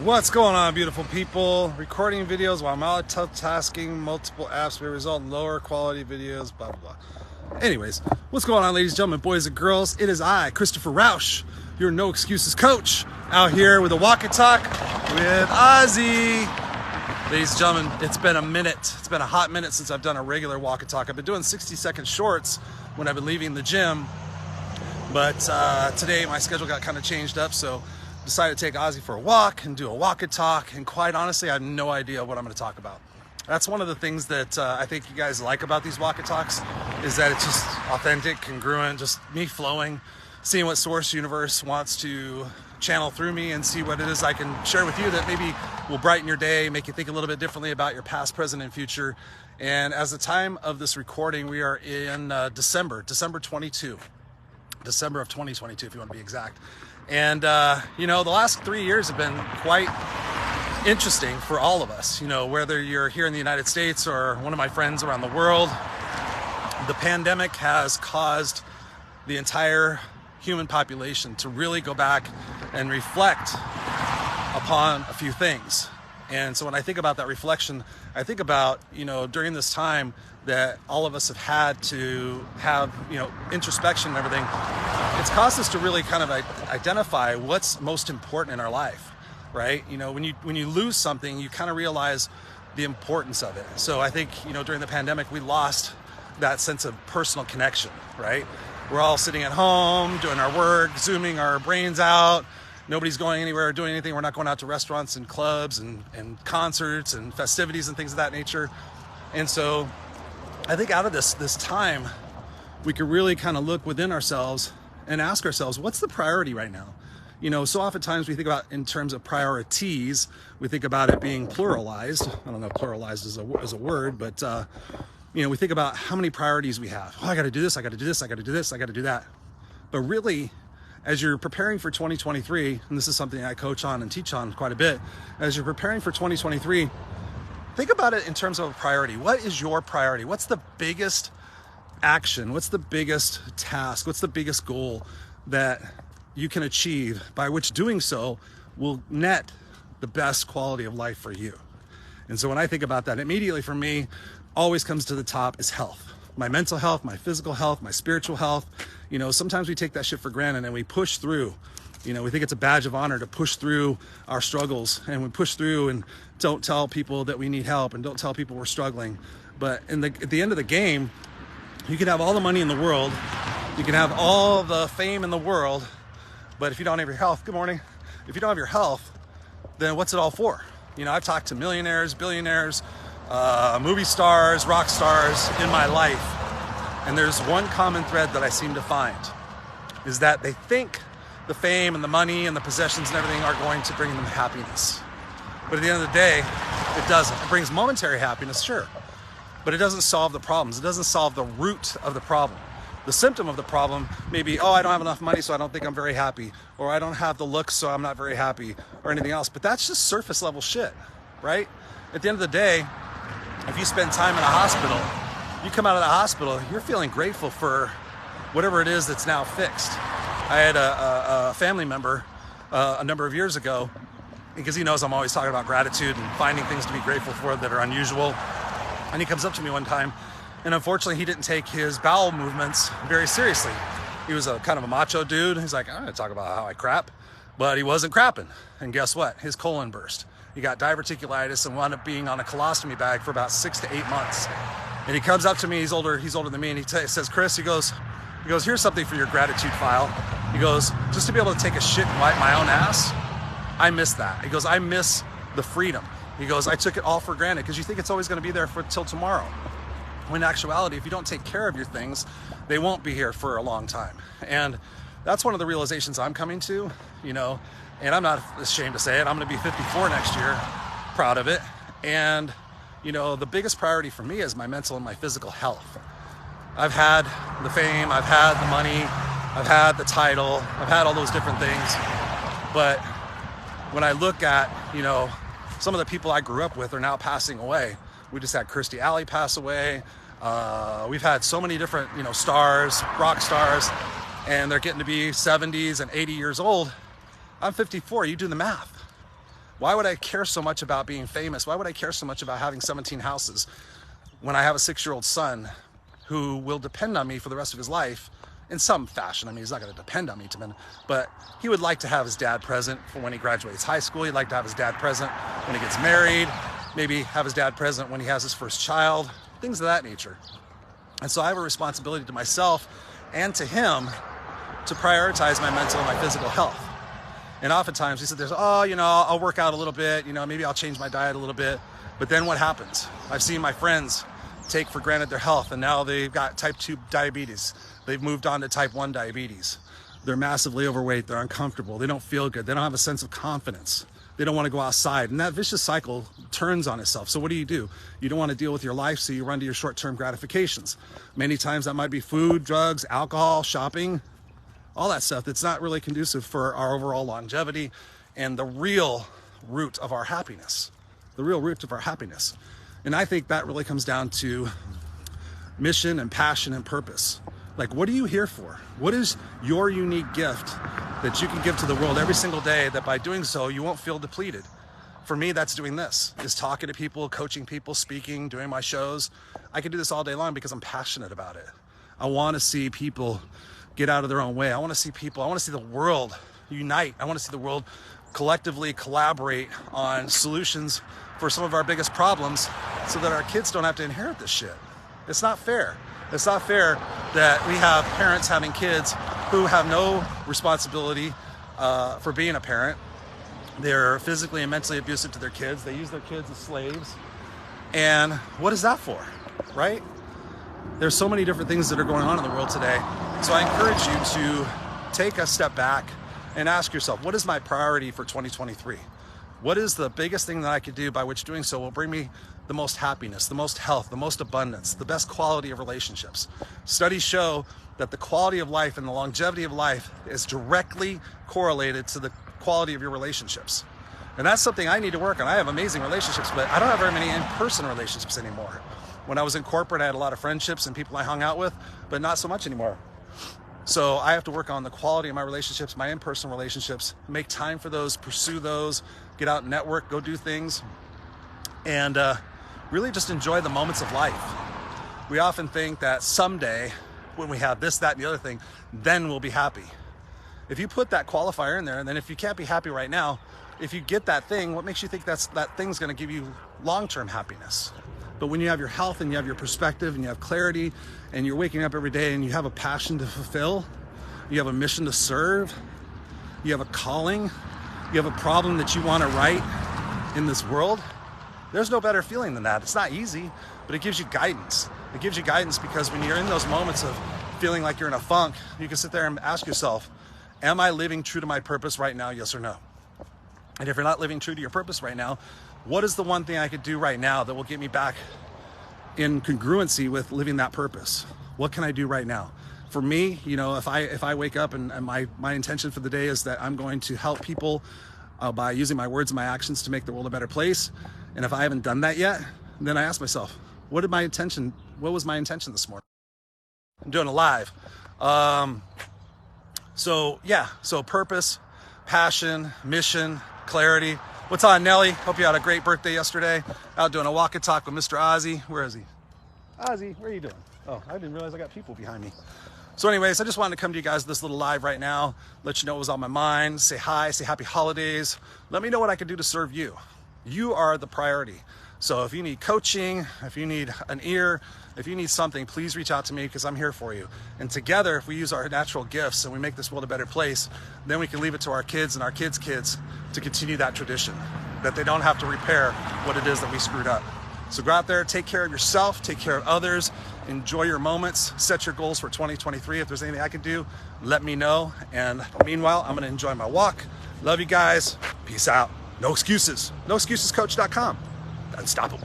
What's going on, beautiful people? Recording videos while multitasking multiple apps may result in lower quality videos, blah, blah, blah. Anyways, what's going on, ladies and gentlemen, boys and girls? It is I, Christopher Rausch, your No Excuses coach, out here with a walk and talk with Ozzy. Ladies and gentlemen, it's been a minute. It's been a hot minute since I've done a regular walk and talk. I've been doing 60-second shorts when I've been leaving the gym, but today my schedule got kind of changed up, so decided to take Ozzy for a walk and do a walk and talk, and quite honestly, I have no idea what I'm going to talk about. That's one of the things that I think you guys like about these walk and talks, is that it's just authentic, congruent, just me flowing, seeing what source universe wants to channel through me and see what it is I can share with you that maybe will brighten your day, make you think a little bit differently about your past, present, and future. And as the time of this recording, we are in December of 2022, if you want to be exact. And, you know, the last 3 years have been quite interesting for all of us. You know, whether you're here in the United States or one of my friends around the world, the pandemic has caused the entire human population to really go back and reflect upon a few things. And so when I think about that reflection, I think about, you know, during this time that all of us have had to have, you know, introspection and everything, it's caused us to really kind of identify what's most important in our life, right? You know, when you lose something, you kind of realize the importance of it. So I think, you know, during the pandemic, we lost that sense of personal connection, right? We're all sitting at home, doing our work, zooming our brains out. Nobody's going anywhere or doing anything. We're not going out to restaurants and clubs and concerts and festivities and things of that nature. And so I think out of this time, we can really kind of look within ourselves and ask ourselves, what's the priority right now? You know, so oftentimes we think about in terms of priorities, we think about it being pluralized. I don't know if pluralized is a word, but you know, we think about how many priorities we have. Oh, I got to do this, I got to do this, I got to do this, I got to do that. But really, as you're preparing for 2023, and this is something I coach on and teach on quite a bit, as you're preparing for 2023, think about it in terms of a priority. What is your priority? What's the biggest action? What's the biggest task? What's the biggest goal that you can achieve, by which doing so will net the best quality of life for you? And so when I think about that, immediately for me, always comes to the top is health. My mental health, my physical health, my spiritual health. You know, sometimes we take that shit for granted and we push through. You know, we think it's a badge of honor to push through our struggles, and we push through and don't tell people that we need help and don't tell people we're struggling. But at the end of the game, you can have all the money in the world, you can have all the fame in the world, but if you don't have your health, good morning, if you don't have your health, then what's it all for? You know, I've talked to millionaires, billionaires, movie stars, rock stars in my life, and there's one common thread that I seem to find, is that they think the fame and the money and the possessions and everything are going to bring them happiness. But at the end of the day, it doesn't. It brings momentary happiness, sure, but it doesn't solve the problems. It doesn't solve the root of the problem. The symptom of the problem may be, oh, I don't have enough money, so I don't think I'm very happy, or I don't have the looks, so I'm not very happy, or anything else. But that's just surface level shit, right? At the end of the day, if you spend time in a hospital, you come out of the hospital, you're feeling grateful for whatever it is that's now fixed. I had a family member a number of years ago, because he knows I'm always talking about gratitude and finding things to be grateful for that are unusual. And he comes up to me one time, and unfortunately he didn't take his bowel movements very seriously. He was a kind of a macho dude. He's like, I'm gonna talk about how I crap, but he wasn't crapping. And guess what? His colon burst. He got diverticulitis and wound up being on a colostomy bag for about 6 to 8 months. And he comes up to me, he's older than me, and he says, Chris, he goes, here's something for your gratitude file. He goes, just to be able to take a shit and wipe my own ass, I miss that. He goes, I miss the freedom. He goes, I took it all for granted, because you think it's always gonna be there till tomorrow. When in actuality, if you don't take care of your things, they won't be here for a long time. And that's one of the realizations I'm coming to, you know, and I'm not ashamed to say it. I'm gonna be 54 next year, proud of it. And, you know, the biggest priority for me is my mental and my physical health. I've had the fame, I've had the money, I've had the title, I've had all those different things. But when I look at, you know, some of the people I grew up with are now passing away. We just had Kirstie Alley pass away. We've had so many different, you know, stars, rock stars, and they're getting to be 70s and 80 years old. I'm 54, you do the math. Why would I care so much about being famous? Why would I care so much about having 17 houses when I have a 6-year-old son who will depend on me for the rest of his life in some fashion? I mean, he's not going to depend on me, but he would like to have his dad present for when he graduates high school. He'd like to have his dad present when he gets married, maybe have his dad present when he has his first child, things of that nature. And so I have a responsibility to myself and to him to prioritize my mental and my physical health. And oftentimes he said, I'll work out a little bit, maybe I'll change my diet a little bit. But then what happens? I've seen my friends take for granted their health, and now they've got type 2 diabetes. They've moved on to type 1 diabetes. They're massively overweight. They're uncomfortable. They don't feel good. They don't have a sense of confidence. They don't want to go outside. And that vicious cycle turns on itself. So what do? You don't want to deal with your life, so you run to your short-term gratifications. Many times that might be food, drugs, alcohol, shopping, all that stuff that's not really conducive for our overall longevity and the real root of our happiness. The real root of our happiness. And I think that really comes down to mission and passion and purpose. Like, what are you here for? What is your unique gift that you can give to the world every single day that by doing so, you won't feel depleted? For me, that's doing this, is talking to people, coaching people, speaking, doing my shows. I can do this all day long because I'm passionate about it. I want to see people get out of their own way. I want to see the world unite. I want to see the world collectively collaborate on solutions for some of our biggest problems so that our kids don't have to inherit this shit. It's not fair. It's not fair that we have parents having kids who have no responsibility for being a parent. They're physically and mentally abusive to their kids. They use their kids as slaves. And what is that for, right? There's so many different things that are going on in the world today. So I encourage you to take a step back and ask yourself, what is my priority for 2023? What is the biggest thing that I could do by which doing so will bring me the most happiness, the most health, the most abundance, the best quality of relationships? Studies show that the quality of life and the longevity of life is directly correlated to the quality of your relationships. And that's something I need to work on. I have amazing relationships, but I don't have very many in-person relationships anymore. When I was in corporate, I had a lot of friendships and people I hung out with, but not so much anymore. So I have to work on the quality of my relationships, my in-person relationships, make time for those, pursue those, get out and network, go do things, and really just enjoy the moments of life. We often think that someday, when we have this, that, and the other thing, then we'll be happy. If you put that qualifier in there, and then if you can't be happy right now, if you get that thing, what makes you think that thing's going to give you long-term happiness? But when you have your health and you have your perspective and you have clarity and you're waking up every day and you have a passion to fulfill, you have a mission to serve, you have a calling, you have a problem that you want to right in this world, there's no better feeling than that. It's not easy, but it gives you guidance. It gives you guidance because when you're in those moments of feeling like you're in a funk, you can sit there and ask yourself, am I living true to my purpose right now, yes or no? And if you're not living true to your purpose right now, what is the one thing I could do right now that will get me back in congruency with living that purpose? What can I do right now? For me, if I wake up and my intention for the day is that I'm going to help people by using my words and my actions to make the world a better place, and if I haven't done that yet, then I ask myself, what was my intention this morning? I'm doing it live. So purpose, passion, mission, clarity. What's on, Nelly? Hope you had a great birthday yesterday. Out doing a walk and talk with Mr. Ozzy. Where is he? Ozzy, where are you doing? Oh, I didn't realize I got people behind me. So anyways, I just wanted to come to you guys with this little live right now, let you know what was on my mind, say hi, say happy holidays. Let me know what I can do to serve you. You are the priority. So if you need coaching, if you need an ear, if you need something, please reach out to me because I'm here for you. And together, if we use our natural gifts and we make this world a better place, then we can leave it to our kids and our kids' kids to continue that tradition, that they don't have to repair what it is that we screwed up. So go out there, take care of yourself, take care of others, enjoy your moments, set your goals for 2023. If there's anything I can do, let me know. And meanwhile, I'm gonna enjoy my walk. Love you guys, peace out. No excuses, noexcusescoach.com. Unstoppable.